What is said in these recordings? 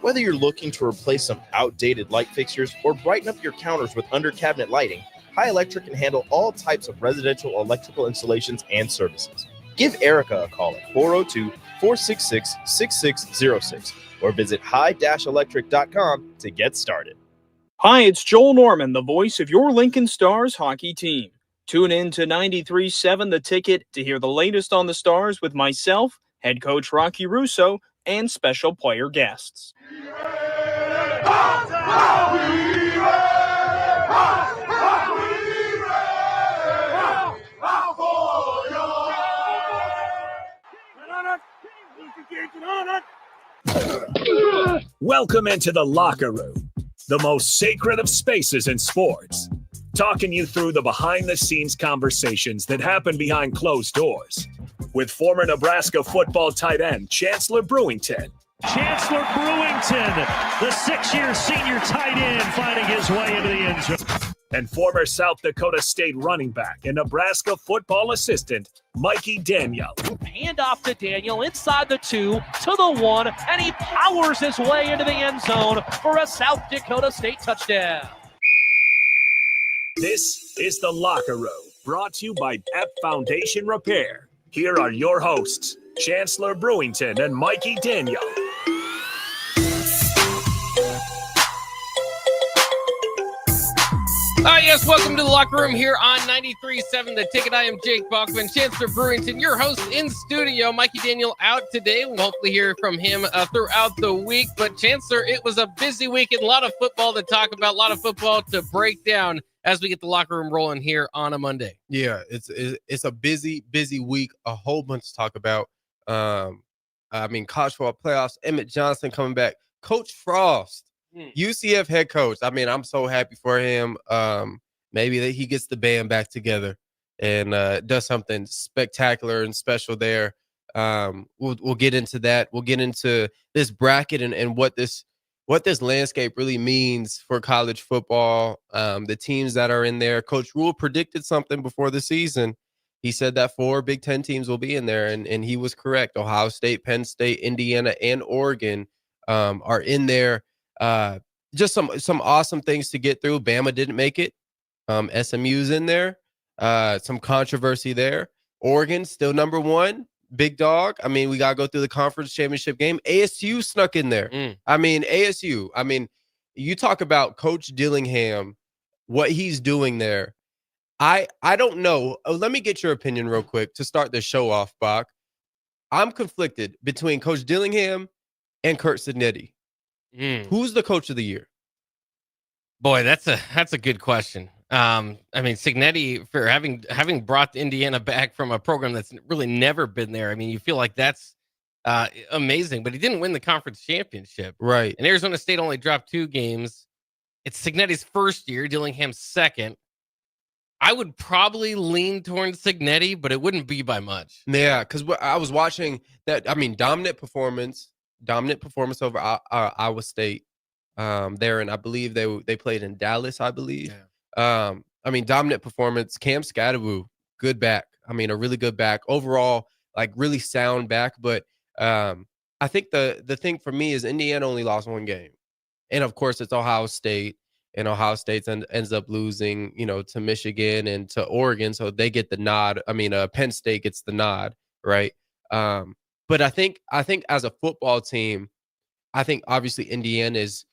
Whether you're looking to replace some outdated light fixtures or brighten up your counters with under-cabinet lighting, High Electric can handle all types of residential electrical installations and services. Give Erica a call at 402-466-6606 or visit high-electric.com to get started. Hi, it's Joel Norman, the voice of your Lincoln Stars hockey team. Tune in to 93.7 The Ticket to hear the latest on the Stars with myself, head coach Rocky Russo, and special player guests. Welcome into the locker room, the most sacred of spaces in sports. Talking you through the behind-the-scenes conversations that happen behind closed doors. With former Nebraska football tight end Chancellor Brewington. Chancellor Brewington, the 6-year senior tight end, finding his way into the end zone. And former South Dakota State running back and Nebraska football assistant Mikey Daniel. Hand off to Daniel inside the 2 to the 1, and he powers his way into the end zone for a South Dakota State touchdown. This is The Locker Room, brought to you by Pep Foundation Repair. Here are your hosts, Chancellor Brewington and Mikey Daniel. Yes, welcome to The Locker Room here on 93.7 The Ticket. I am Jake Bachman, Chancellor Brewington, your host in studio. Mikey Daniel out today. We'll hopefully hear from him throughout the week. But Chancellor, it was a busy week and a lot of football to talk about, a lot of football to break down as we get the locker room rolling here on a Monday. Yeah, it's a busy week, a whole bunch to talk about. College football playoffs, Emmett Johnson coming back, Coach Frost, UCF head coach. I'm so happy for him. Maybe that he gets the band back together and does something spectacular and special there. We'll get into that. We'll get into this bracket and what this landscape really means for college football. The teams that are in there. Coach Rule predicted something before the season. He said that 4 Big Ten teams will be in there, and he was correct. Ohio State, Penn State, Indiana, and Oregon are in there. Just some awesome things to get through. Bama didn't make it. SMU's in there. Some controversy there. Oregon still number 1. Big dog. We got to go through the conference championship game. ASU snuck in there. ASU. You talk about Coach Dillingham, what he's doing there. I don't know. Let me get your opinion real quick to start the show off, Bach. I'm conflicted between Coach Dillingham and Kurt Signetti. Who's the coach of the year? Boy, that's a good question. Signetti, for having brought Indiana back from a program that's really never been there. You feel like that's amazing, but he didn't win the conference championship. Right. And Arizona State only dropped 2 games. It's Signetti's first year, Dillingham's second. I would probably lean towards Signetti, but it wouldn't be by much. Yeah, because I was watching that. Dominant performance over Iowa State there, and I believe they played in Dallas, I believe. Yeah. Dominant performance. Cam Scadaboo, good back. A really good back. Overall, really sound back. But I think the thing for me is Indiana only lost 1 game. And, of course, it's Ohio State. And Ohio State ends up losing, to Michigan and to Oregon. So they get the nod. Penn State gets the nod, right? But I think as a football team, I think obviously Indiana is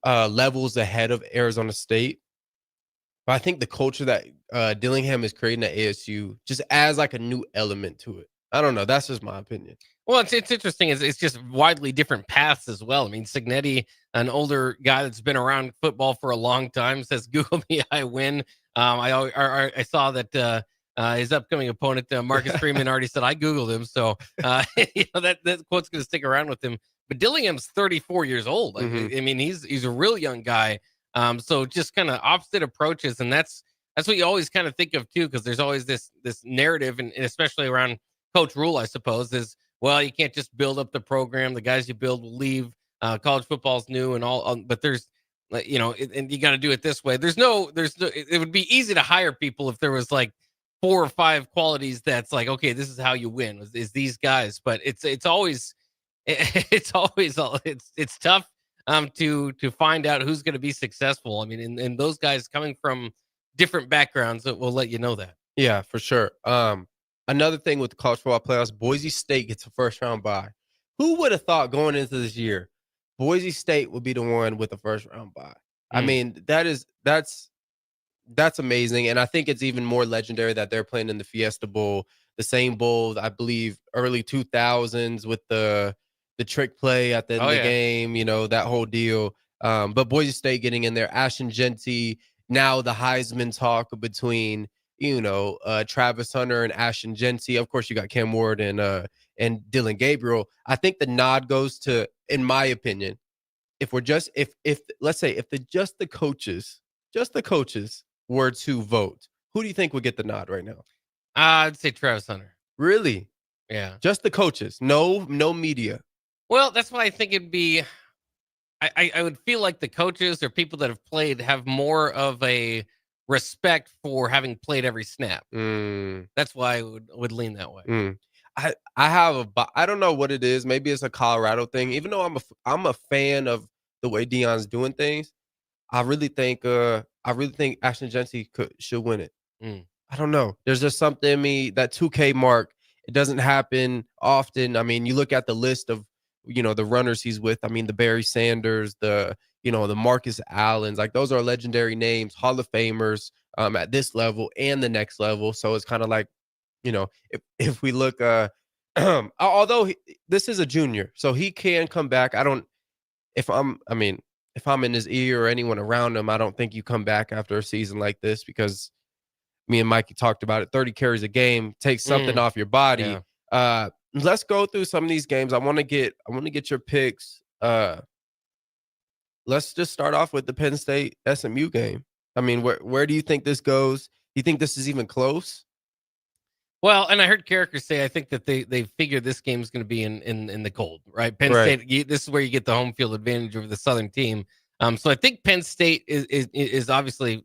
levels ahead of Arizona State. But I think the culture that Dillingham is creating at ASU just adds a new element to it. I don't know. That's just my opinion. Well, it's interesting. It's just widely different paths as well. Signetti, an older guy that's been around football for a long time, says, "Google me, I win." I saw that his upcoming opponent, Marcus Freeman, already said, "I Googled him." So that quote's going to stick around with him. But Dillingham's 34 years old. He's a real young guy. So just kind of opposite approaches, and that's what you always kind of think of too, because there's always this narrative, and especially around Coach Rule, I suppose, is, well, you can't just build up the program. The guys you build will leave. College football's new and all, but there's, and you got to do it this way. There's no, it would be easy to hire people if there was 4 or 5 qualities that's okay, this is how you win, is these guys. But it's always, it's always it's tough to find out who's going to be successful. I mean, and those guys coming from different backgrounds that will let you know that. Yeah, for sure. Another thing with the college football playoffs, Boise State gets a first round bye. Who would have thought going into this year, Boise State would be the one with the first round bye? I mean, that's amazing, and I think it's even more legendary that they're playing in the Fiesta Bowl, the same bowl I believe early 2000s with the trick play at the end of the game, that whole deal. But Boise State getting in there, Ashton Genty, now the Heisman talk between Travis Hunter and Ashton Genty. Of course, you got Cam Ward and Dylan Gabriel. I think the nod goes to, in my opinion, if let's say if the coaches were to vote, who do you think would get the nod right now? I'd say Travis Hunter. Really? Yeah. Just the coaches, no media. Well, that's why I think it'd be. I would feel like the coaches or people that have played have more of a respect for having played every snap. That's why I would lean that way. I don't know what it is. Maybe it's a Colorado thing. Even though I'm a fan of the way Deion's doing things, I really think Ashton Genty should win it. I don't know. There's just something in me, that 2K mark. It doesn't happen often. I mean, you look at the list of the runners he's with. I mean, the Barry Sanders, the Marcus Allens, like those are legendary names, Hall of Famers at this level and the next level. So it's kind of like, if we look, although this is a junior, so he can come back. If I'm in his ear or anyone around him, I don't think you come back after a season like this, because me and Mikey talked about it. 30 carries a game takes something off your body. Yeah. Let's go through some of these games. I want to get your picks. Let's just start off with the Penn State SMU game. I mean, where do you think this goes? Do you think this is even close? Well, and I heard Carricker say, I think that they figured this game is going to be in the cold, right? Penn State, this is where you get the home field advantage over the Southern team. So I think Penn State is obviously,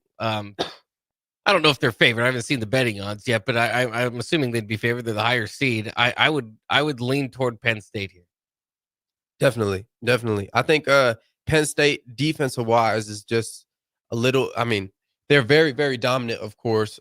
I don't know if they're favored. I haven't seen the betting odds yet, but I'm assuming they'd be favored. They're the higher seed. I would lean toward Penn State here. Definitely. I think Penn State defensive wise is just a little. I mean, they're very, very dominant, of course.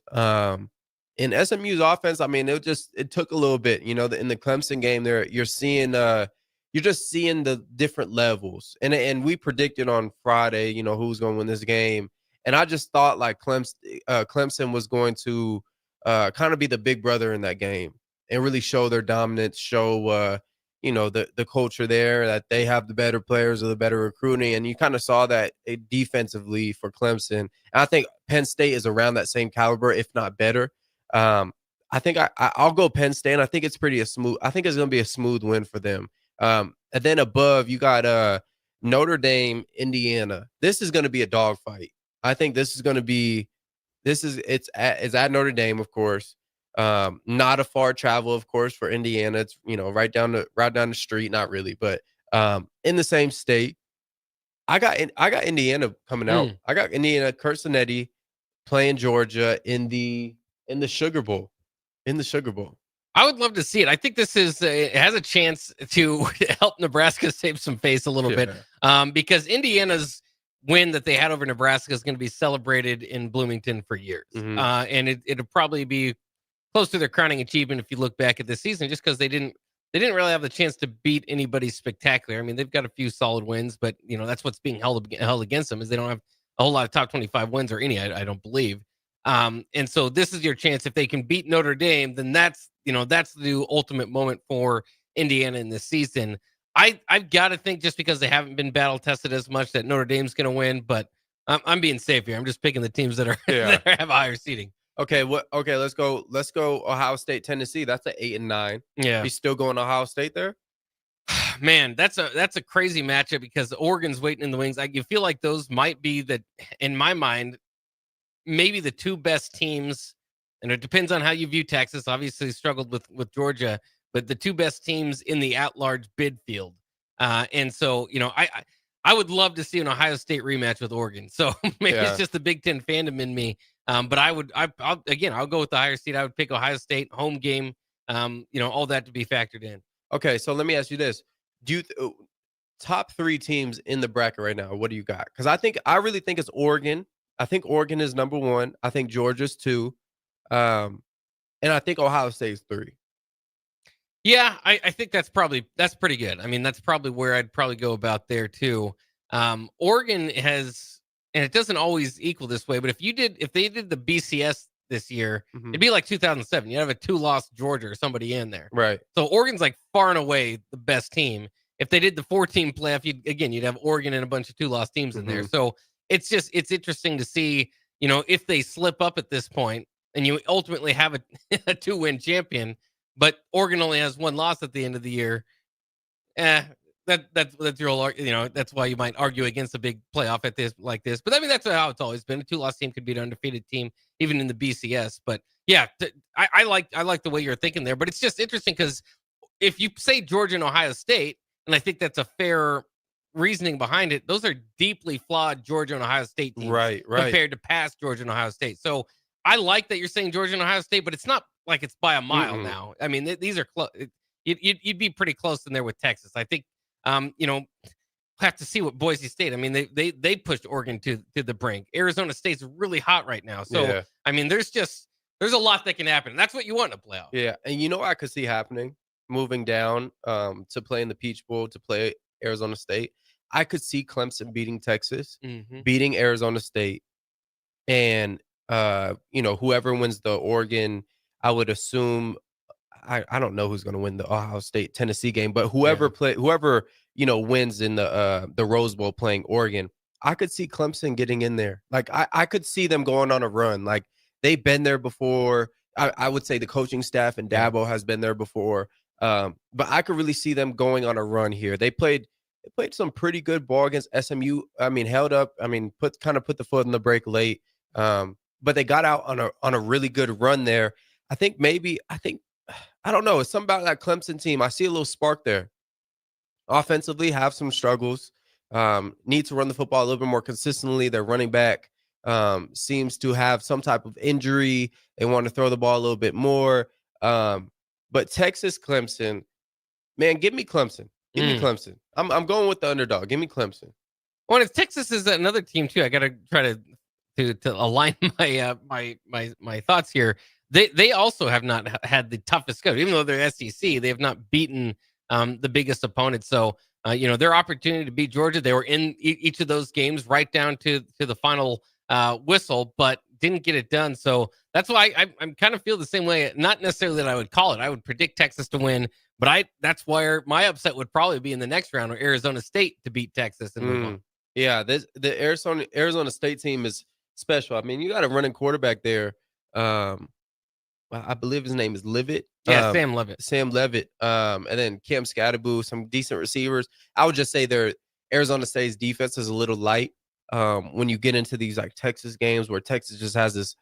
In SMU's offense, I mean, it took a little bit. In the Clemson game, you're just seeing the different levels. And we predicted on Friday, who's going to win this game. And I just thought like Clemson was going to kind of be the big brother in that game and really show their dominance, show the culture there, that they have the better players or the better recruiting. And you kind of saw that defensively for Clemson. And I think Penn State is around that same caliber, if not better. I think I'll go Penn State. And I think it's going to be a smooth win for them. And then above, you got Notre Dame, Indiana. This is going to be a dogfight. I think this is going to be. It's at Notre Dame, of course. Not a far travel, of course, for Indiana. It's right down the street. Not really, but in the same state. I got Indiana coming out. I got Indiana, Kurt Cinetti playing Georgia in the Sugar Bowl. I would love to see it. I think this it has a chance to help Nebraska save some face a little bit, because Indiana's win that they had over Nebraska is going to be celebrated in Bloomington for years, and it'll probably be close to their crowning achievement if you look back at this season, just because they didn't really have the chance to beat anybody spectacular. I mean, they've got a few solid wins, but that's what's being held against them, is they don't have a whole lot of top 25 wins or any. I don't believe. And so this is your chance. If they can beat Notre Dame, then that's the ultimate moment for Indiana in this season. I've got to think, just because they haven't been battle tested as much, that Notre Dame's going to win, but I'm being safe here. I'm just picking the teams that have higher seeding. Okay. Okay. Let's go. Ohio State, Tennessee. That's an 8 and 9. Yeah. You still going Ohio State there? Man, that's a crazy matchup, because Oregon's waiting in the wings. You feel like those might be in my mind, maybe the two best teams, and it depends on how you view Texas. Obviously struggled with Georgia, but the two best teams in the at-large bid field. And so, I would love to see an Ohio State rematch with Oregon. So maybe it's just the Big Ten fandom in me. But I'll go with the higher seed. I would pick Ohio State home game. All that to be factored in. Okay, so let me ask you this: Do you top 3 teams in the bracket right now? What do you got? Because I really think it's Oregon. I think Oregon is number 1. I think Georgia's 2. And I think Ohio State's 3. Yeah, I think that's pretty good. I mean, that's probably where I'd probably go about there too. Oregon has, and it doesn't always equal this way, but if they did the BCS this year, it'd be like 2007. You'd have a 2-loss Georgia or somebody in there. Right. So Oregon's like far and away the best team. If they did the 4-team playoff, you'd have Oregon and a bunch of 2-loss teams in there. So it's interesting to see, if they slip up at this point and you ultimately have a 2-win champion, but Oregon only has 1 loss at the end of the year. That's your, that's why you might argue against a big playoff at this like this. But I mean, that's how it's always been. A 2-loss team could beat an undefeated team, even in the BCS. But yeah, I like the way you're thinking there. But it's just interesting because if you say Georgia and Ohio State, and I think that's a fair reasoning behind it, those are deeply flawed Georgia and Ohio State teams, right, compared to past Georgia and Ohio State. So I like that you're saying Georgia and Ohio State, but it's not like it's by a mile now. I mean, these are close. You'd be pretty close in there with Texas. I think, have to see what Boise State. I mean, they pushed Oregon to the brink. Arizona State's really hot right now. So, I mean, there's a lot that can happen. And that's what you want in a playoff. Yeah. And what I could see happening, moving down to play in the Peach Bowl, to play Arizona State, I could see Clemson beating Texas, beating Arizona State, and whoever wins the Oregon, I would assume, I don't know who's going to win the Ohio State Tennessee game, but whoever wins in the Rose Bowl playing Oregon, I could see Clemson getting in there. Like I could see them going on a run. Like they've been there before. I would say the coaching staff and Dabo has been there before. But I could really see them going on a run here. They played some pretty good ball against SMU. I mean, held up. I mean, put the foot on the brake late. But they got out on a really good run there. I don't know. It's something about that Clemson team. I see a little spark there. Offensively, have some struggles. Need to run the football a little bit more consistently. Their running back seems to have some type of injury. They want to throw the ball a little bit more. But Texas, Clemson, man, give me Clemson. Give me Clemson. I'm going with the underdog. Give me Clemson. Well, if Texas is another team too, I got to try to align my thoughts here. They also have not had the toughest schedule, even though they're SEC. They have not beaten the biggest opponent. So their opportunity to beat Georgia, they were in each of those games right down to the final whistle, but didn't get it done. So that's why I'm kind of feel the same way. Not necessarily that I would call it. I would predict Texas to win, but that's where my upset would probably be in the next round, or Arizona State to beat Texas and move on. Yeah, the Arizona State team is special. I mean, you got a running quarterback there. I believe his name is Levitt. Yeah, Sam Levitt. Sam Levitt. And then Cam Scatterboo, some decent receivers. I would just say Arizona State's defense is a little light. When you get into these like Texas games where Texas just has this,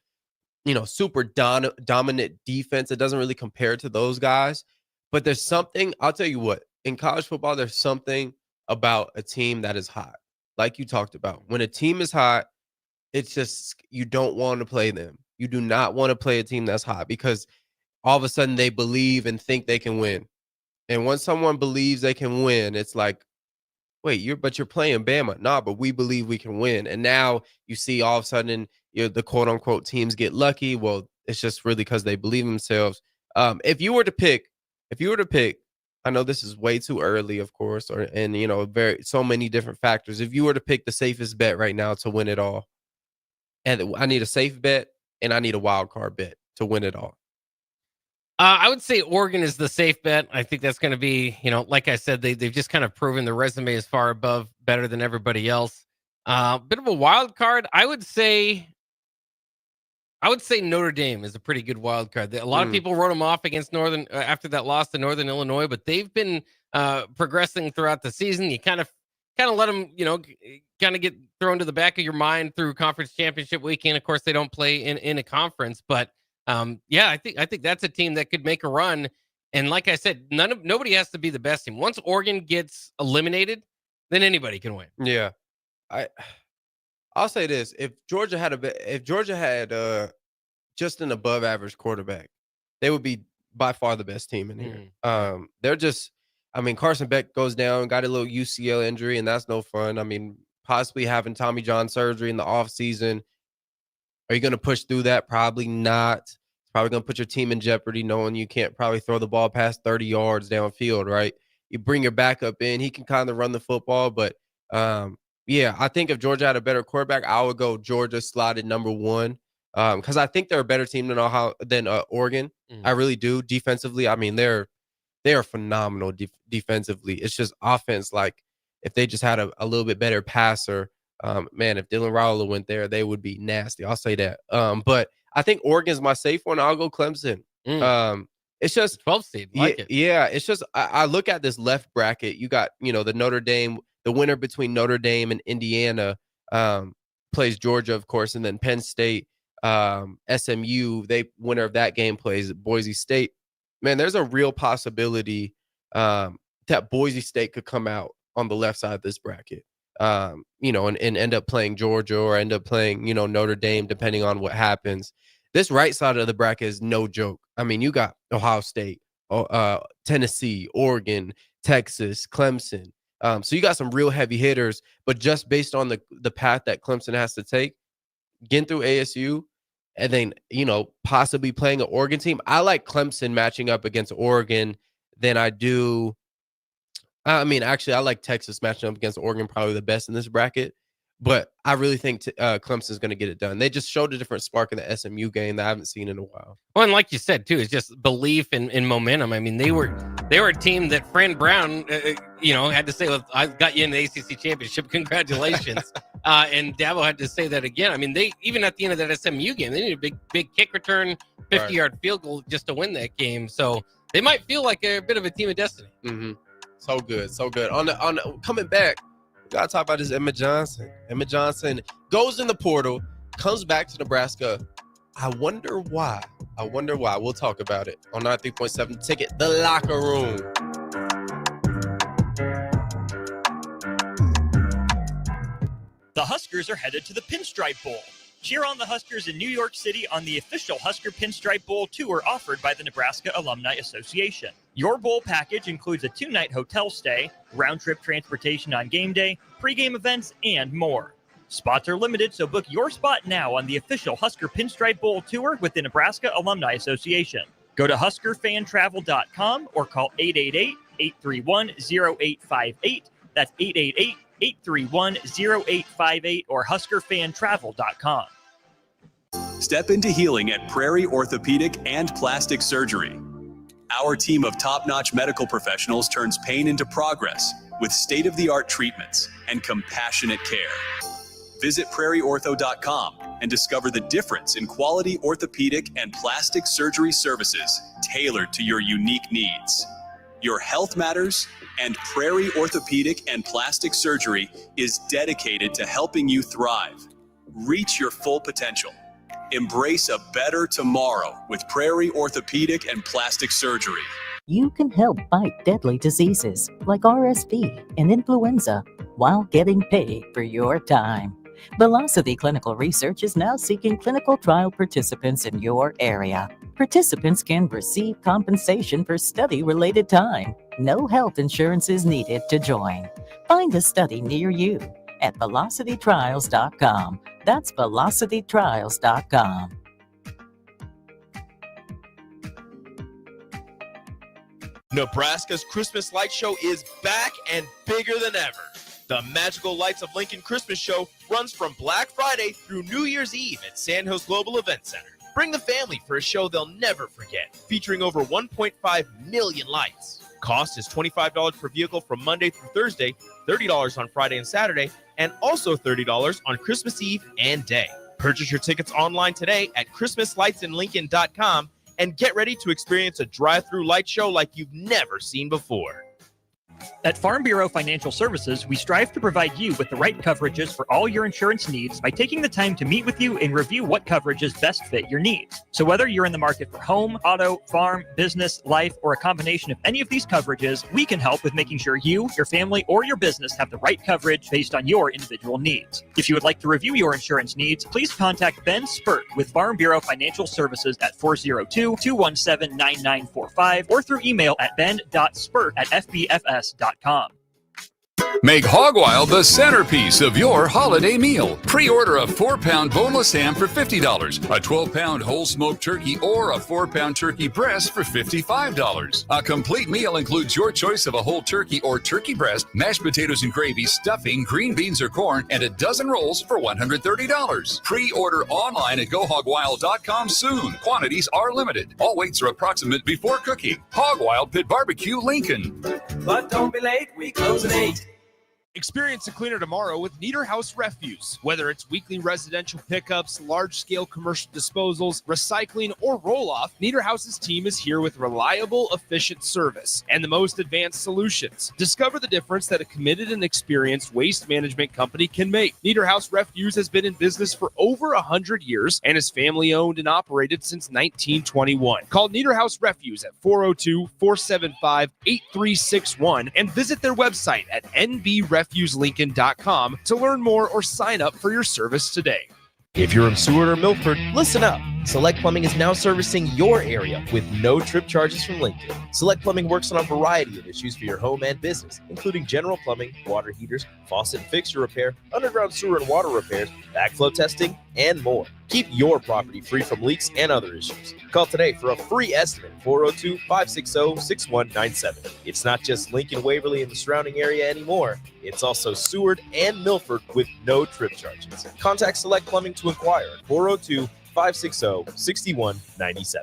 super dominant defense, it doesn't really compare to those guys. But there's something, I'll tell you what, in college football, there's something about a team that is hot. Like you talked about. When a team is hot, it's just, you don't want to play them. You do not want to play a team that's hot because all of a sudden they believe and think they can win. And once someone believes they can win, it's like, wait, you're playing Bama. Nah, but we believe we can win. And now you see all of a sudden the quote unquote teams get lucky. Well, it's just really because they believe in themselves. If you were to pick, I know this is way too early, of course, so many different factors. If you were to pick the safest bet right now to win it all, and I need a safe bet and I need a wild card bet to win it all. I would say Oregon is the safe bet. I think that's going to be, like I said, they've just kind of proven the resume is far better than everybody else. Bit of a wild card. I would say Notre Dame is a pretty good wild card. A lot of people wrote them off against Northern after that loss to Northern Illinois, but they've been progressing throughout the season. You kind of let them, kind of get thrown to the back of your mind through conference championship weekend. Of course, they don't play in a conference, but I think that's a team that could make a run. And like I said, nobody has to be the best team. Once Oregon gets eliminated, then anybody can win. Yeah, I'll say this: if Georgia had just an above average quarterback, they would be by far the best team in here. They're just I mean, Carson Beck goes down, got a little UCL injury, and that's no fun. I mean, possibly having Tommy John surgery in the offseason. Are you going to push through that? Probably not. It's probably going to put your team in jeopardy, knowing you can't probably throw the ball past 30 yards downfield, right? You bring your backup in. He can kind of run the football, but yeah, I think if Georgia had a better quarterback, I would go Georgia slotted number 1 because I think they're a better team than Oregon. I really do. Defensively, I mean, they are phenomenal defensively. It's just offense. Like if they just had a little bit better passer, man, if Dylan Rowler went there, they would be nasty. I'll say that. But I think Oregon's my safe one. I'll go Clemson. It's just 12 seed. Yeah. It's just I look at this left bracket. You got the Notre Dame, the winner between Notre Dame and Indiana plays Georgia, of course, and then Penn State, SMU. They winner of that game plays Boise State. Man, there's a real possibility that Boise State could come out on the left side of this bracket, and end up playing Georgia or end up playing, Notre Dame, depending on what happens. This right side of the bracket is no joke. I mean, you got Ohio State, Tennessee, Oregon, Texas, Clemson. So you got some real heavy hitters, but just based on the path that Clemson has to take, getting through ASU, and then, possibly playing an Oregon team. I like Clemson matching up against Oregon than I do. I mean, actually, I like Texas matching up against Oregon probably the best in this bracket. But I really think Clemson's going to get it done. They just showed a different spark in the SMU game that I haven't seen in a while. Well, and like you said, too, it's just belief in momentum. I mean, they were a team that Fran Brown, had to say, well, I got you in the ACC championship. Congratulations. And Dabo had to say that again. I mean, they even at the end of that SMU game, they needed a big kick return, 50-yard field goal just to win that game. So they might feel like a bit of a team of destiny. Mm-hmm. So good, so good. On the coming back, gotta talk about this Emmett Johnson. Emmett Johnson goes in the portal, comes back to Nebraska. I wonder why. We'll talk about it on 93.7 Ticket, The Locker Room. The Huskers are headed to the Pinstripe Bowl. Cheer on the Huskers in New York City on the official Husker Pinstripe Bowl tour offered by the Nebraska Alumni Association. Your bowl package includes a 2-night hotel stay, round-trip transportation on game day, pregame events, and more. Spots are limited, so book your spot now on the official Husker Pinstripe Bowl tour with the Nebraska Alumni Association. Go to HuskerFanTravel.com or call 888-831-0858. That's 888-831-0858 or HuskerFanTravel.com. Step into healing at Prairie Orthopedic and Plastic Surgery. Our team of top-notch medical professionals turns pain into progress with state-of-the-art treatments and compassionate care. Visit prairieortho.com and discover the difference in quality orthopedic and plastic surgery services tailored to your unique needs. Your health matters, and Prairie Orthopedic and Plastic Surgery is dedicated to helping you thrive. Reach your full potential. Embrace a better tomorrow with Prairie Orthopedic and Plastic Surgery. You can help fight deadly diseases like RSV and influenza while getting paid for your time. Velocity Clinical Research is now seeking clinical trial participants in your area. Participants can receive compensation for study-related time. No health insurance is needed to join. Find a study near you at velocitytrials.com. That's velocitytrials.com. Nebraska's Christmas Light Show is back and bigger than ever. The Magical Lights of Lincoln Christmas Show runs from Black Friday through New Year's Eve at Sandhills Global Event Center. Bring the family for a show they'll never forget, featuring over 1.5 million lights. Cost is $25 per vehicle from Monday through Thursday, $30 on Friday and Saturday, and also $30 on Christmas Eve and day. Purchase your tickets online today at christmaslightsinlincoln.com and get ready to experience a drive-through light show like you've never seen before. At Farm Bureau Financial Services, we strive to provide you with the right coverages for all your insurance needs by taking the time to meet with you and review what coverages best fit your needs. So whether you're in the market for home, auto, farm, business, life, or a combination of any of these coverages, we can help with making sure you, your family, or your business have the right coverage based on your individual needs. If you would like to review your insurance needs, please contact Ben Spurt with Farm Bureau Financial Services at 402-217-9945 or through email at ben.spurt@fbfs.com. Make Hog Wild the centerpiece of your holiday meal. Pre-order a 4-pound boneless ham for $50, a 12-pound whole smoked turkey, or a 4-pound turkey breast for $55. A complete meal includes your choice of a whole turkey or turkey breast, mashed potatoes and gravy, stuffing, green beans or corn, and a dozen rolls for $130. Pre-order online at GoHogWild.com soon. Quantities are limited. All weights are approximate before cooking. Hog Wild Pit Barbecue, Lincoln. But don't be late, we close at 8. Experience a cleaner tomorrow with Niederhaus Refuse. Whether it's weekly residential pickups, large-scale commercial disposals, recycling, or roll-off, Niederhaus's team is here with reliable, efficient service and the most advanced solutions. Discover the difference that a committed and experienced waste management company can make. Niederhaus Refuse has been in business for over 100 years and is family-owned and operated since 1921. Call Niederhaus Refuse at 402-475-8361 and visit their website at nbrefuselincoln.com to learn more or sign up for your service today. If you're in Seward or Milford, listen up. Select Plumbing is now servicing your area with no trip charges from Lincoln. Select Plumbing works on a variety of issues for your home and business, including general plumbing, water heaters, faucet and fixture repair, underground sewer and water repairs, backflow testing, and more. Keep your property free from leaks and other issues. Call today for a free estimate, 402-560-6197. It's not just Lincoln, Waverly, and the surrounding area anymore. It's also Seward and Milford with no trip charges. Contact Select Plumbing to inquire at 402-560-6197.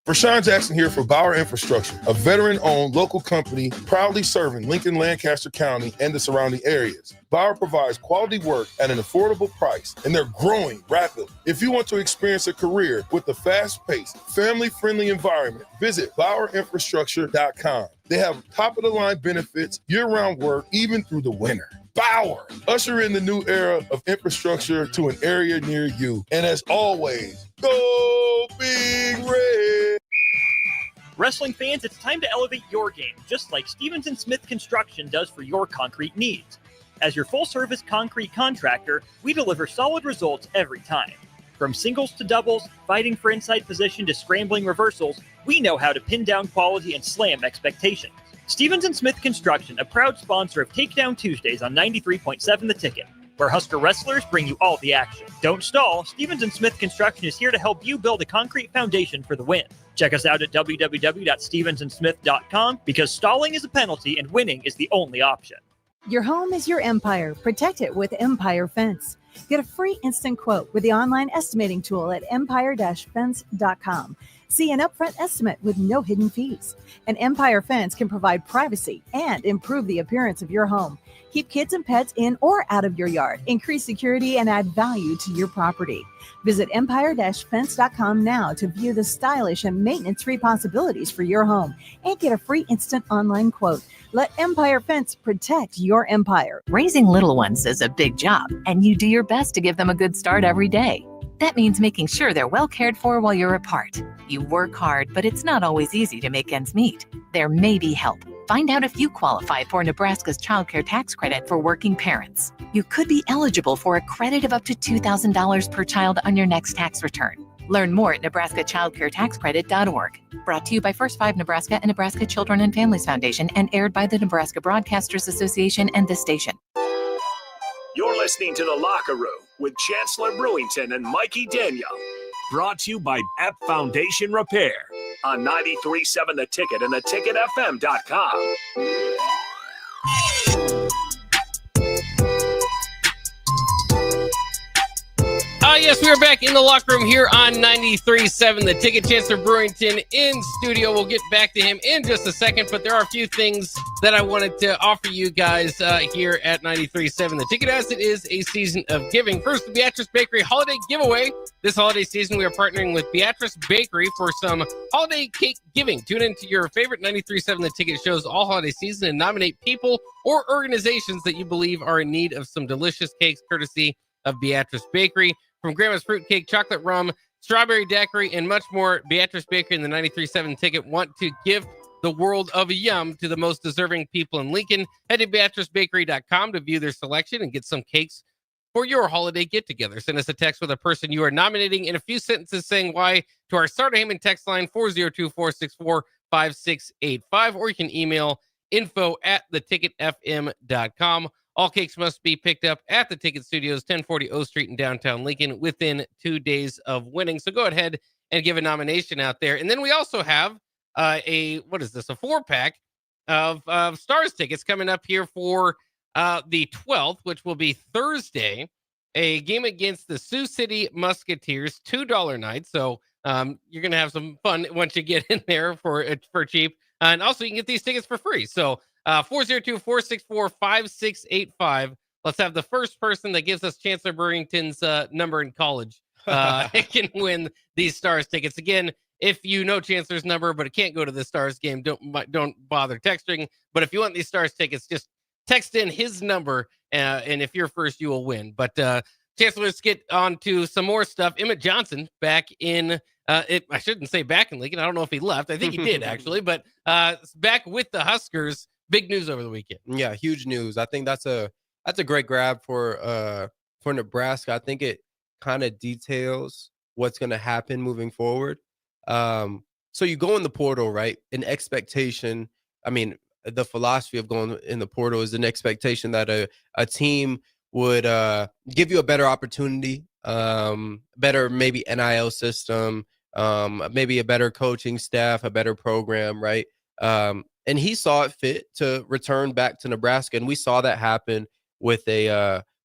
Rashawn Jackson here for Bauer Infrastructure, a veteran-owned local company proudly serving Lincoln, Lancaster County, and the surrounding areas. Bauer provides quality work at an affordable price, and they're growing rapidly. If you want to experience a career with a fast-paced, family-friendly environment, visit BauerInfrastructure.com. They have top-of-the-line benefits, year-round work, even through the winter. Bauer, usher in the new era of infrastructure to an area near you. And as always, go Big Red! Wrestling fans, it's time to elevate your game, just like Stevens & Smith Construction does for your concrete needs. As your full-service concrete contractor, we deliver solid results every time. From singles to doubles, fighting for inside position to scrambling reversals, we know how to pin down quality and slam expectations. Stevens & Smith Construction, a proud sponsor of Takedown Tuesdays on 93.7 The Ticket, where Husker wrestlers bring you all the action. Don't stall. Stevens & Smith Construction is here to help you build a concrete foundation for the win. Check us out at www.stevensandsmith.com because stalling is a penalty and winning is the only option. Your home is your empire. Protect it with Empire Fence. Get a free instant quote with the online estimating tool at empire-fence.com. See an upfront estimate with no hidden fees. An Empire Fence can provide privacy and improve the appearance of your home. Keep kids and pets in or out of your yard. Increase security and add value to your property. Visit empire-fence.com now to view the stylish and maintenance-free possibilities for your home and get a free instant online quote. Let Empire Fence protect your empire. Raising little ones is a big job, and you do your best to give them a good start every day. That means making sure they're well cared for while you're apart. You work hard, but it's not always easy to make ends meet. There may be help. Find out if you qualify for Nebraska's Child Care Tax Credit for working parents. You could be eligible for a credit of up to $2,000 per child on your next tax return. Learn more at nebraskachildcaretaxcredit.org. Brought to you by First 5 Nebraska and Nebraska Children and Families Foundation and aired by the Nebraska Broadcasters Association and this station. You're listening to The Locker Room with Chancellor Brewington and Mikey Daniel. Brought to you by App Foundation Repair on 93.7 The Ticket and theticketfm.com. Yes, we are back in the locker room here on 93.7 The Ticket. Chancellor Brewington in studio. We'll get back to him in just a second, but there are a few things that I wanted to offer you guys here at 93.7 The Ticket, as it is a season of giving. First, the Beatrice Bakery Holiday Giveaway. This holiday season, we are partnering with Beatrice Bakery for some holiday cake giving. Tune into your favorite 93.7 The Ticket shows all holiday season and nominate people or organizations that you believe are in need of some delicious cakes, courtesy of Beatrice Bakery. From Grandma's Fruitcake, chocolate rum, strawberry daiquiri, and much more, Beatrice Bakery and the 93.7 Ticket want to give the world of yum to the most deserving people in Lincoln. Head to BeatriceBakery.com to view their selection and get some cakes for your holiday get-together. Send us a text with a person you are nominating in a few sentences saying why to our Starter Heyman text line 402-464-5685, or you can email info@theticketfm.com. All cakes must be picked up at the Ticket Studios, 1040 O Street in downtown Lincoln, within 2 days of winning. So go ahead and give a nomination out there. And then we also have a 4-pack of Stars tickets coming up here for the 12th, which will be Thursday, a game against the Sioux City Musketeers, $2 night. So you're going to have some fun once you get in there for cheap. And also you can get these tickets for free. So 402-464-5685. Let's have the first person that gives us Chancellor Brewington's number in college can win these Stars tickets. Again, if you know Chancellor's number but it can't go to the Stars game, don't bother texting. But if you want these Stars tickets, just text in his number, and if you're first, you will win. But Chancellor, let's get on to some more stuff. Emmett Johnson back in I shouldn't say back in Lincoln. I don't know if he left. I think he did actually, but back with the Huskers. Big news over the weekend. Yeah, huge news. I think that's a great grab for Nebraska. I think it kind of details what's going to happen moving forward. So you go in the portal, right? An expectation. I mean, the philosophy of going in the portal is an expectation that a team would give you a better opportunity, better maybe NIL system, maybe a better coaching staff, a better program, right? And he saw it fit to return back to Nebraska, and we saw that happen with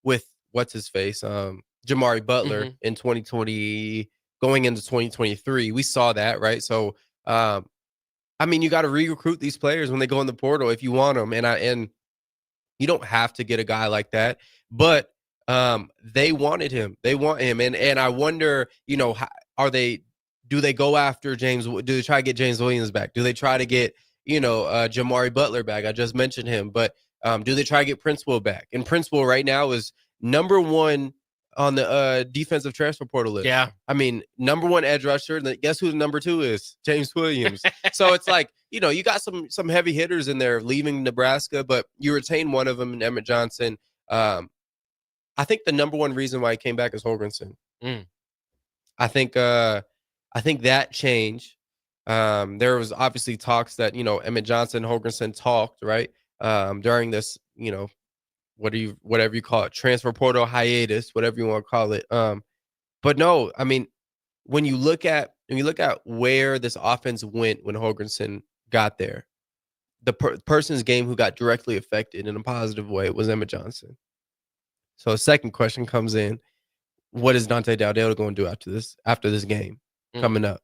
with what's his face, Jamari Butler in 2020, going into 2023. We saw that, right? So, I mean, you got to re-recruit these players when they go in the portal if you want them, and you don't have to get a guy like that, but they wanted him. They want him, and I wonder, do they go after James? Do they try to get James Williams back? Do they try to get Jamari Butler back? I just mentioned him, but do they try to get Prince Will back? And Prince Will right now is number one on the defensive transfer portal list. Yeah. I mean, number one edge rusher. And guess who the number two is? James Williams. So it's like, you got some heavy hitters in there leaving Nebraska, but you retain one of them in Emmett Johnson. I think the number one reason why he came back is Holgrenson. I think that change. There was obviously talks that, Emmett Johnson, Holgrenson talked, right? During this, whatever you call it, transfer portal hiatus, whatever you want to call it. But no, I mean, when you look at where this offense went when Holgrenson got there, the person's game who got directly affected in a positive way was Emmett Johnson. So a second question comes in: what is Dante Dowdell going to do after this game coming up?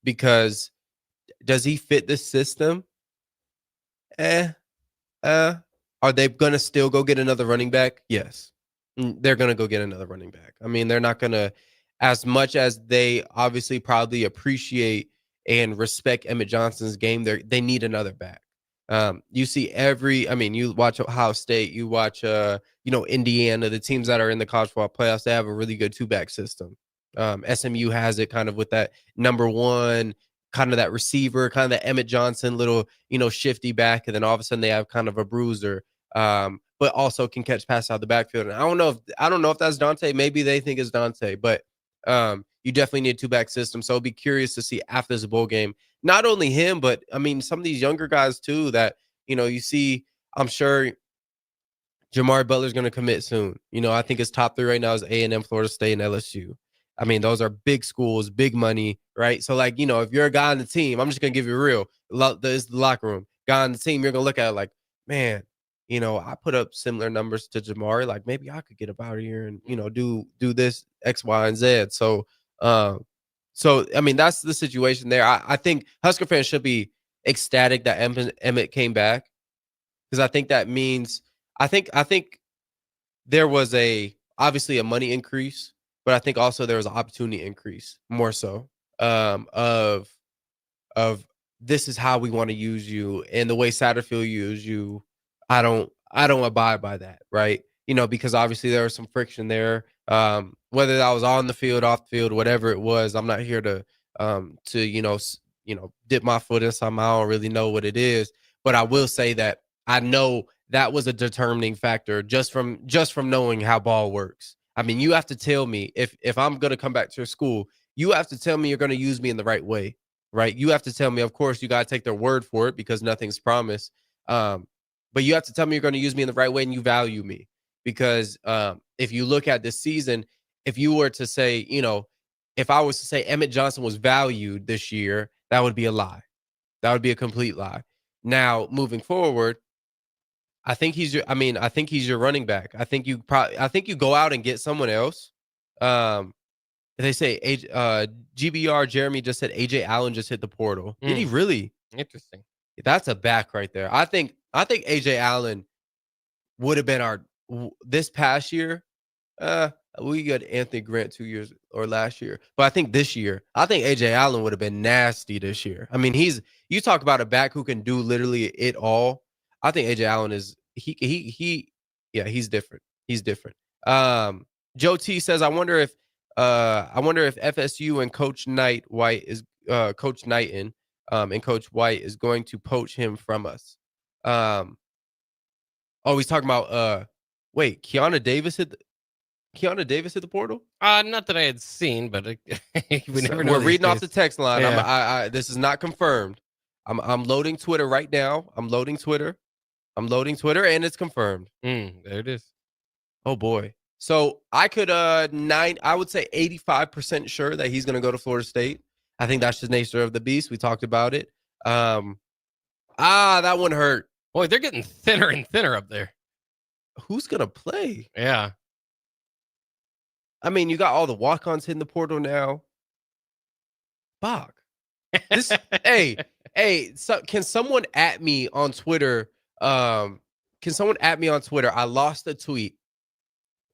Because does he fit this system? Are they going to still go get another running back? Yes. They're going to go get another running back. I mean, they're not going to, as much as they obviously probably appreciate and respect Emmett Johnson's game, they need another back. You see you watch Ohio State, you watch, Indiana, the teams that are in the college football playoffs, they have a really good two-back system. SMU has it kind of with that number one, kind of that receiver, kind of that Emmett Johnson little, shifty back. And then all of a sudden they have kind of a bruiser, but also can catch passes out the backfield. And I don't know if that's Dante. Maybe they think it's Dante, but you definitely need a two-back system. So I'll be curious to see after this bowl game, not only him, but I mean, some of these younger guys too that, you see, I'm sure Jamari Butler's going to commit soon. I think his top three right now is A&M, Florida State, and LSU. I mean, those are big schools, big money, right? So, like, if you're a guy on the team, I'm just going to give you a real, this is the locker room. Guy on the team, you're going to look at it like, man, I put up similar numbers to Jamari. Like maybe I could get up out of here and do this X, Y, and Z. So, I mean that's the situation there. I think Husker fans should be ecstatic that Emmett came back because I think that means I think there was obviously a money increase, but I think also there was an opportunity increase more so of this is how we want to use you and the way Satterfield used you. I don't abide by that, right? Because obviously there was some friction there. Whether that was on the field, off the field, whatever it was, I'm not here to dip my foot in something. I don't really know what it is, but I will say that I know that was a determining factor just from knowing how ball works. I mean, you have to tell me if I'm going to come back to your school, you have to tell me you're going to use me in the right way, right? You have to tell me, of course, you got to take their word for it because nothing's promised. But you have to tell me you're going to use me in the right way and you value me. Because if you look at this season, if you were to say, if I was to say Emmett Johnson was valued this year, that would be a lie. That would be a complete lie. Now, moving forward, I think he's your running back. I think you go out and get someone else. They say GBR Jeremy just said AJ Allen just hit the portal. Did he really? Interesting. That's a back right there. I think AJ Allen would have been this past year. We got Anthony Grant 2 years or last year, but I think this year, I think AJ Allen would have been nasty this year. I mean, you talk about a back who can do literally it all. I think AJ Allen is he's different. He's different. Joe T says, I wonder if FSU and Coach White is Coach Knighton and Coach White is going to poach him from us. He's talking about Keanu Davis hit the portal? Not that I had seen, but we never know. We're reading off the text line. Yeah. This is not confirmed. I'm loading Twitter right now. I'm loading Twitter, and it's confirmed. There it is. Oh boy. So I could I would say 85% sure that he's going to go to Florida State. I think that's the nature of the beast. We talked about it. That one hurt. Boy, they're getting thinner and thinner up there. Who's going to play? Yeah. I mean, you got all the walk-ons hitting the portal now. Bach. Can someone at me on Twitter? I lost a tweet.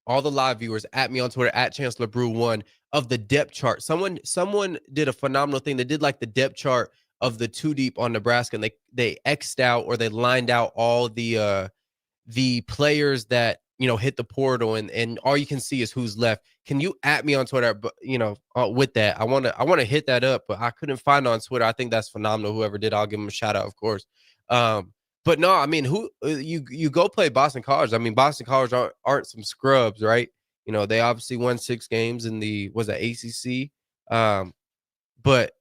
All the live viewers at me on Twitter at Chancellor Brew 1 of the depth chart. Someone did a phenomenal thing. They did like the depth chart of the 2 deep on Nebraska, and they X'd out or they lined out all the players that hit the portal, and all you can see is who's left. Can you at me on Twitter? But with that, I want to hit that up, but I couldn't find it on Twitter. I think that's phenomenal. Whoever did, I'll give them a shout out, of course. But no, I mean, who you go play Boston College? I mean, Boston College aren't some scrubs, right? They obviously won 6 games in the ACC. But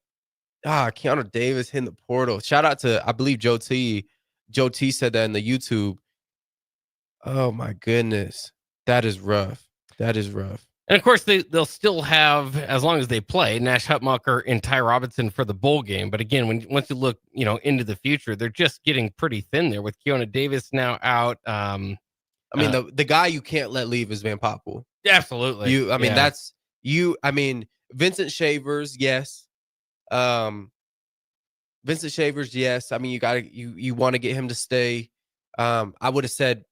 Keanu Davis hitting the portal. Shout out to, I believe, Joe T. Joe T said that in the YouTube. Oh my goodness, that is rough. That is rough. And of course, they'll still have, as long as they play, Nash Hutmacher and Ty Robinson for the bowl game. But again, once you look, into the future, they're just getting pretty thin there with Keanu Davis now out. I mean, the guy you can't let leave is Van Poppel. Absolutely. That's you. I mean, Vincent Shavers, yes. Vincent Shavers, yes. I mean, you want to get him to stay. I would have said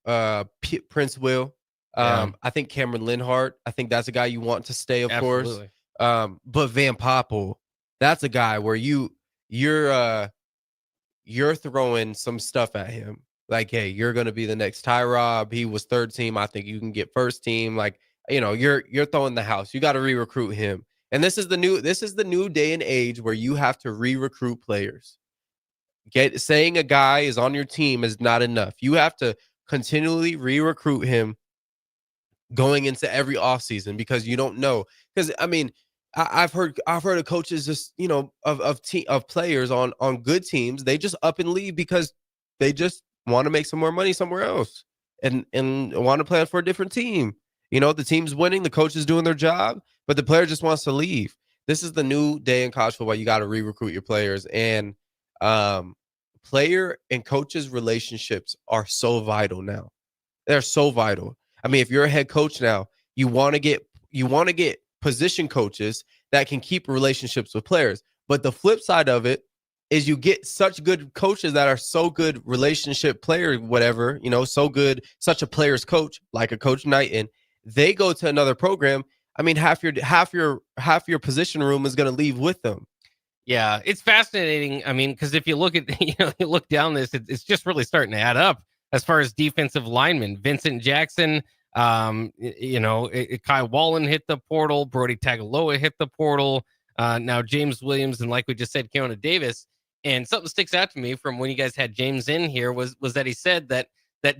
Prince Will. I think Cameron Linhart. I think that's a guy you want to stay, of course. But Van Poppel, that's a guy where you're throwing some stuff at him. Like, hey, you're gonna be the next Ty Rob. He was 3rd team. I think you can get 1st team. Like, you're throwing the house. You got to re-recruit him. And this is the new day and age where you have to re-recruit players. Saying a guy is on your team is not enough. You have to continually re-recruit him going into every offseason because you don't know. Because I mean, I've heard of coaches just of players on good teams, they just up and leave because they just want to make some more money somewhere else and want to play for a different team. The team's winning, the coach is doing their job, but the player just wants to leave. This is the new day in college football. You got to re-recruit your players, and player and coaches relationships are so vital now. They're so vital. I mean, if you're a head coach now, you want to get position coaches that can keep relationships with players. But the flip side of it is you get such good coaches that are so good relationship player, whatever, so good, such a player's coach, like a Coach Knighton. They go to another program. I mean, half your position room is going to leave with them. Yeah, it's fascinating. I mean, because if you look at you look down this, it's just really starting to add up as far as defensive linemen. Vincent Jackson, Kai Wallen hit the portal. Brody Tagaloa hit the portal. Now James Williams, and like we just said, Keona Davis. And something sticks out to me from when you guys had James in here was that he said that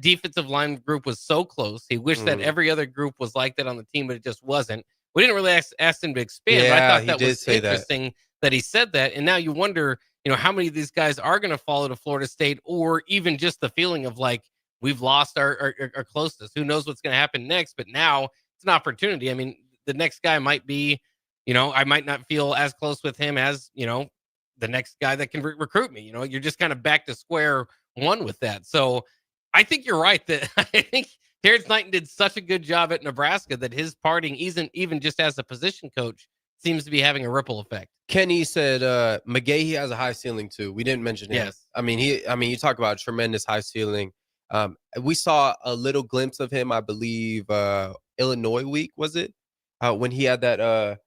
defensive line group was so close. He wished that every other group was like that on the team, but it just wasn't. We didn't really ask him to expand. Yeah, but I thought that was interesting that he said that. And now you wonder, how many of these guys are going to follow to Florida State, or even just the feeling of like, we've lost our closeness. Who knows what's going to happen next? But now it's an opportunity. I mean, the next guy might be, I might not feel as close with him as, the next guy that can recruit me. You're just kind of back to square one with that. So I think you're right that I think Terrence Knighton did such a good job at Nebraska that his parting isn't even just as a position coach seems to be having a ripple effect. Kenny said McGahee has a high ceiling too. We didn't mention him. Yes. I mean, you talk about a tremendous high ceiling. We saw a little glimpse of him, I believe, Illinois week, was it? When he had that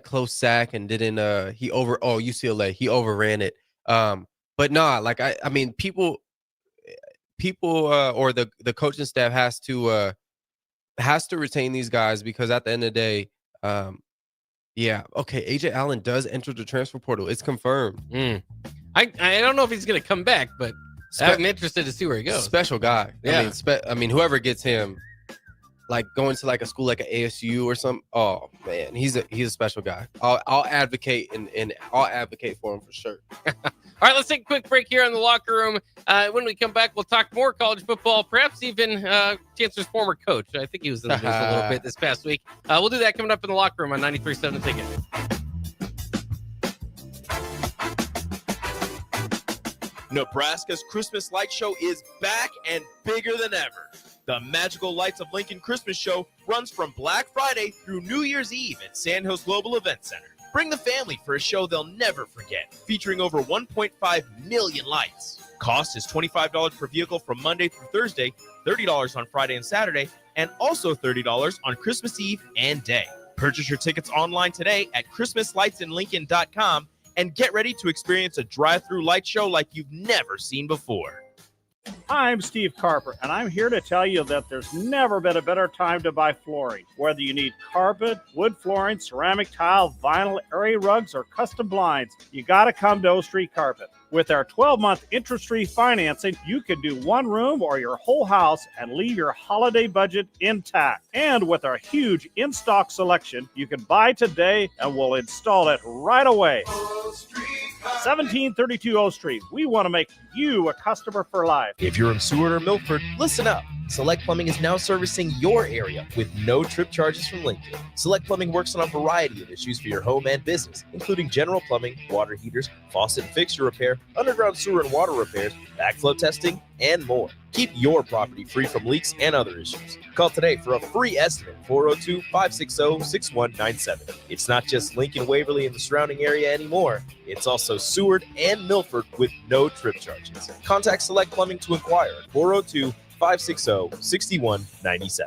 close sack and didn't UCLA, he overran it. But nah, like I mean, people or the coaching staff has to retain these guys, because at the end of the day, AJ Allen does enter the transfer portal. It's confirmed. I don't know if he's going to come back, but I'm interested to see where he goes. Special guy. Yeah. I mean, whoever gets him, like going to like a school like an ASU or something. Oh man, he's a special guy. I'll advocate and I'll advocate for him for sure. All right, let's take a quick break here in the locker room. When we come back, we'll talk more college football, perhaps even Chancellor's former coach. I think he was in the news a little bit this past week. We'll do that coming up in the locker room on 93.7 The Ticket. Nebraska's Christmas Light Show is back and bigger than ever. The Magical Lights of Lincoln Christmas Show runs from Black Friday through New Year's Eve at Sandhills Global Event Center. Bring the family for a show they'll never forget, featuring over 1.5 million lights. Cost is $25 per vehicle from Monday through Thursday, $30 on Friday and Saturday, and also $30 on Christmas Eve and Day. Purchase your tickets online today at ChristmasLightsInLincoln.com and get ready to experience a drive-through light show like you've never seen before. Hi, I'm Steve Carper, and I'm here to tell you that there's never been a better time to buy flooring. Whether you need carpet, wood flooring, ceramic tile, vinyl, area rugs, or custom blinds, you got to come to O Street Carpet. With our 12-month interest-free financing, you can do one room or your whole house and leave your holiday budget intact. And with our huge in-stock selection, you can buy today and we'll install it right away. 1732 O Street. We want to make you a customer for life. If you're in Seward or Milford, listen up. Select Plumbing is now servicing your area with no trip charges from Lincoln. Select Plumbing works on a variety of issues for your home and business, including general plumbing, water heaters, faucet and fixture repair, underground sewer and water repairs, backflow testing, and more. Keep your property free from leaks and other issues. Call today for a free estimate, 402-560-6197. It's not just Lincoln, Waverly, and the surrounding area anymore. It's also Seward and Milford with no trip charges. Contact Select Plumbing to inquire at 402-560-6197.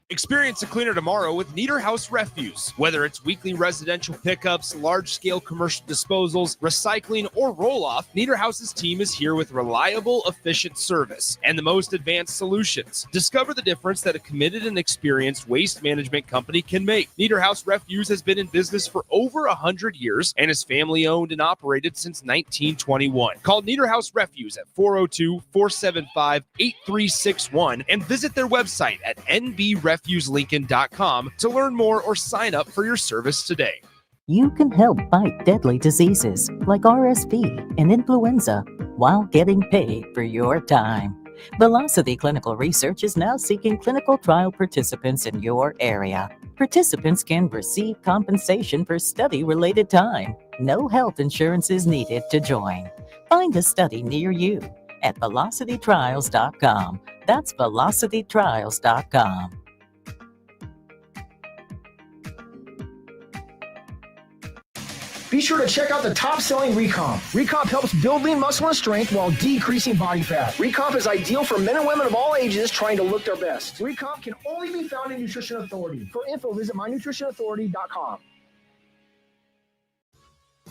Experience a cleaner tomorrow with Niederhaus Refuse. Whether it's weekly residential pickups, large-scale commercial disposals, recycling, or roll-off, Niederhaus's team is here with reliable, efficient service and the most advanced solutions. Discover the difference that a committed and experienced waste management company can make. Niederhaus Refuse has been in business for over 100 years and is family-owned and operated since 1921. Call Niederhaus Refuse at 402-475-8361 and visit their website at nbrefuselincoln.com to learn more or sign up for your service today. You can help fight deadly diseases like RSV and influenza while getting paid for your time. Velocity Clinical Research is now seeking clinical trial participants in your area. Participants can receive compensation for study-related time. No health insurance is needed to join. Find a study near you at velocitytrials.com. That's velocitytrials.com. Be sure to check out the top-selling Recomp. Recomp helps build lean muscle and strength while decreasing body fat. Recomp is ideal for men and women of all ages trying to look their best. Recomp can only be found in Nutrition Authority. For info, visit mynutritionauthority.com.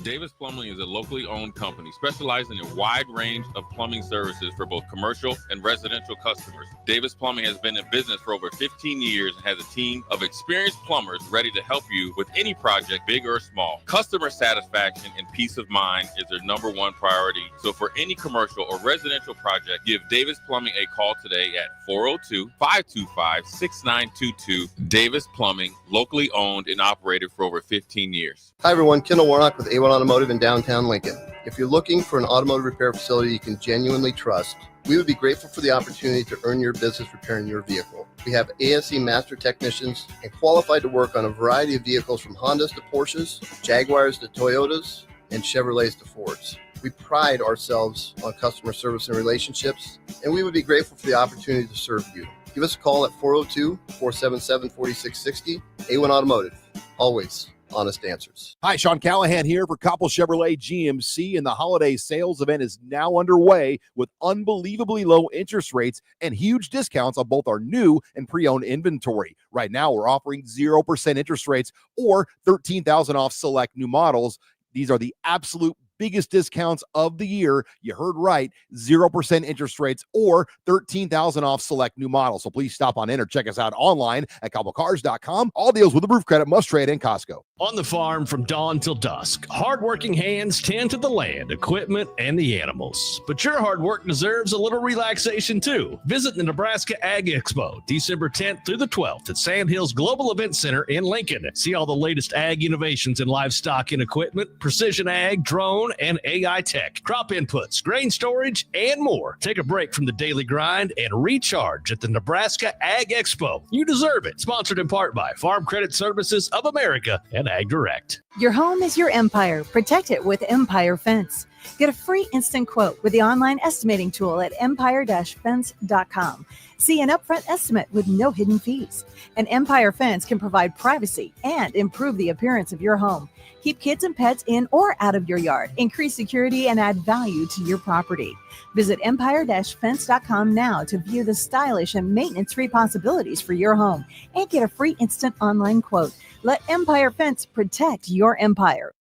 Davis Plumbing is a locally owned company specializing in a wide range of plumbing services for both commercial and residential customers. Davis Plumbing has been in business for over 15 years and has a team of experienced plumbers ready to help you with any project, big or small. Customer satisfaction and peace of mind is their number one priority. So for any commercial or residential project, give Davis Plumbing a call today at 402-525-6922. Davis Plumbing, locally owned and operated for over 15 years. Hi everyone, Kendall Warnock with A1 Automotive in downtown Lincoln. If you're looking for an automotive repair facility you can genuinely trust, we would be grateful for the opportunity to earn your business repairing your vehicle. We have ASE master technicians and qualified to work on a variety of vehicles from Hondas to Porsches, Jaguars to Toyotas, and Chevrolets to Fords. We pride ourselves on customer service and relationships, and we would be grateful for the opportunity to serve you. Give us a call at 402-477-4660. A1 Automotive, always honest answers. Hi, Sean Callahan here for Koppel Chevrolet GMC, and the holiday sales event is now underway with unbelievably low interest rates and huge discounts on both our new and pre-owned inventory. Right now, we're offering 0% interest rates or $13,000 off select new models. These are the absolute biggest discounts of the year. You heard right, 0% interest rates or $13,000 off select new models. So please stop on in or check us out online at cobblecars.com. All deals with approved credit, must trade, and Costco. On the farm from dawn till dusk, hardworking hands tend to the land, equipment, and the animals. But your hard work deserves a little relaxation too. Visit the Nebraska Ag Expo, December 10th through the 12th at Sand Hills Global Event Center in Lincoln. See all the latest ag innovations in livestock and equipment, precision ag, drone, and AI tech, crop inputs, grain storage, and more. Take a break from the daily grind and recharge at the Nebraska Ag Expo. You deserve it. Sponsored in part by Farm Credit Services of America and Ag Direct. Your home is your empire. Protect it with Empire Fence. Get a free instant quote with the online estimating tool at empire-fence.com. See an upfront estimate with no hidden fees. An Empire Fence can provide privacy and improve the appearance of your home. Keep kids and pets in or out of your yard. Increase security and add value to your property. Visit empire-fence.com now to view the stylish and maintenance-free possibilities for your home and get a free instant online quote. Let Empire Fence protect your empire.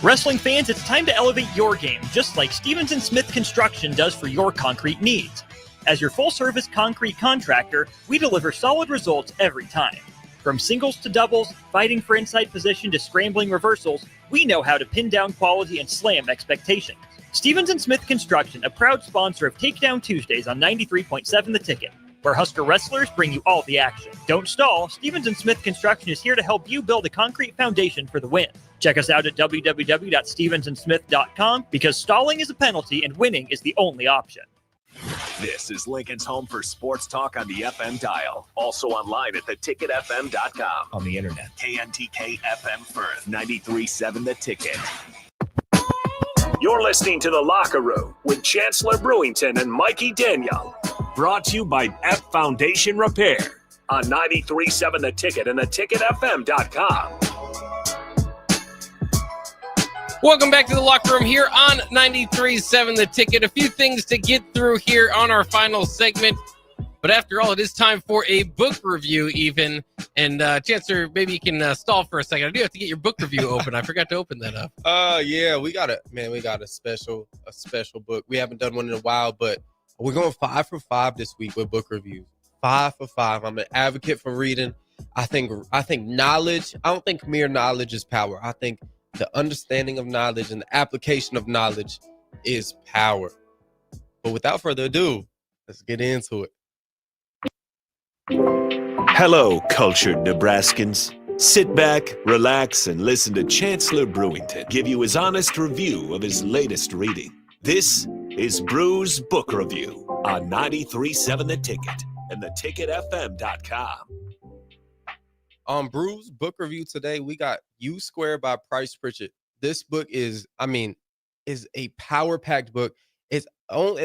Wrestling fans, it's time to elevate your game, just like Stevens & Smith Construction does for your concrete needs. As your full-service concrete contractor, we deliver solid results every time. From singles to doubles, fighting for inside position to scrambling reversals, we know how to pin down quality and slam expectations. Stevens & Smith Construction, a proud sponsor of Takedown Tuesdays on 93.7 The Ticket, where Husker wrestlers bring you all the action. Don't stall. Stevens & Smith Construction is here to help you build a concrete foundation for the win. Check us out at www.stevensandsmith.com because stalling is a penalty and winning is the only option. This is Lincoln's home for sports talk on the FM dial. Also online at theticketfm.com. On the internet. KNTK FM Firth, 93.7 The Ticket. You're listening to The Locker Room with Chancellor Brewington and Mikey Daniel. Brought to you by F Foundation Repair on 93.7 The Ticket and theticketfm.com. Welcome back to the Locker Room here on 93.7 The Ticket. A few things to get through here on our final segment. But after all, it is time for a book review even. And Chancellor, maybe you can stall for a second. I do have to get your book review open. I forgot to open that up. Yeah, we got a special book. We haven't done one in a while, but we're going 5 for 5 this week with book reviews. 5 for 5. I'm an advocate for reading. I think knowledge, I don't think mere knowledge is power. I think the understanding of knowledge and the application of knowledge is power. But without further ado, let's get into it. Hello, cultured Nebraskans. Sit back, relax, and listen to Chancellor Brewington give you his honest review of his latest reading. This is Brew's Book Review on 93.7 The Ticket and theticketfm.com. On Brew's book review today, we got U Squared by Price Pritchett. This book is, is a power-packed book. It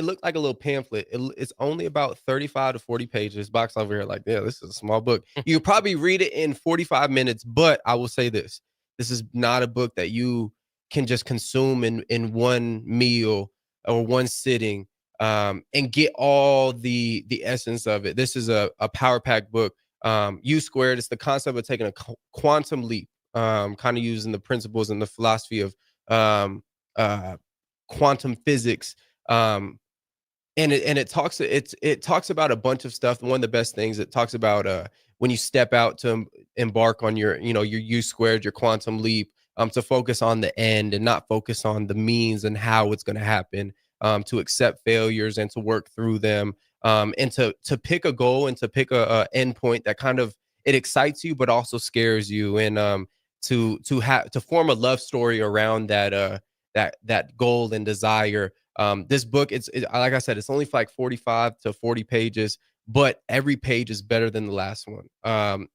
looked like a little pamphlet. It's only about 35 to 40 pages. Box over here like, yeah, this is a small book. You could probably read it in 45 minutes, but I will say this. This is not a book that you can just consume in one meal or one sitting and get all the essence of it. This is a power-packed book. U squared, it's the concept of taking a quantum leap, kind of using the principles and the philosophy of quantum physics. And it talks about a bunch of stuff. One of the best things, it talks about when you step out to embark on your U squared, your quantum leap, to focus on the end and not focus on the means and how it's going to happen, to accept failures and to work through them, and to pick a goal and to pick a end point that kind of, it excites you but also scares you, and to form a love story around that goal and desire. This book, it's like I said, it's only like 45 to 40 pages, but every page is better than the last one. And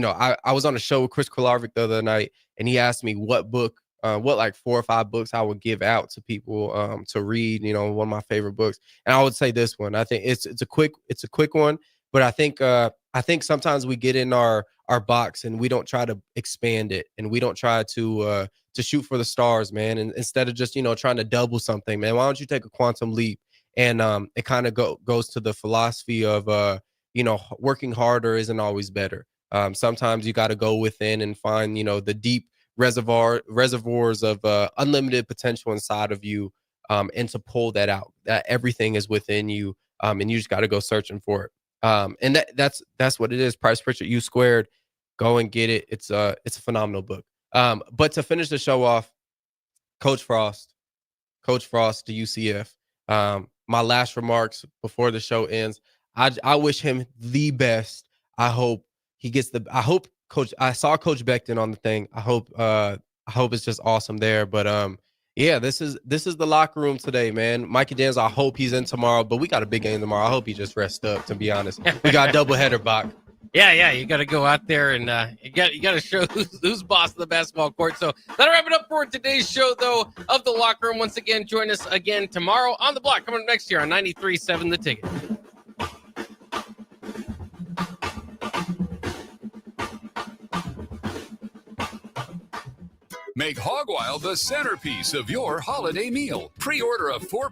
I was on a show with Chris Kolarvik the other night, and he asked me what book, what like 4 or 5 books I would give out to people to read. One of my favorite books, and I would say this one. I think it's a quick one, but I think sometimes we get in our box and we don't try to expand it, and we don't try to shoot for the stars, man. And instead of just trying to double something, man, why don't you take a quantum leap? And it kind of goes to the philosophy of working harder isn't always better. Sometimes you got to go within and find the deep reservoirs of unlimited potential inside of you, and to pull that out. That everything is within you, and you just got to go searching for it. And that's what it is. Price Pritchard, U squared. Go and get it. It's a phenomenal book. But to finish the show off, Coach Frost to UCF. My last remarks before the show ends. I wish him the best. I hope he gets Coach. I saw Coach Becton on the thing. I hope it's just awesome there. But yeah, this is the locker room today, man. Mikey Danz, I hope he's in tomorrow, but we got a big game tomorrow. I hope he just rests up, to be honest. We got a doubleheader, Bach. Yeah, you got to go out there and you got to show who's boss of the basketball court. So that'll wrap it up for today's show, though, of the Locker Room. Once again, join us again tomorrow on the block, coming up next year on 93.7 The Ticket. Make Hog Wild the centerpiece of your holiday meal. Pre-order a 4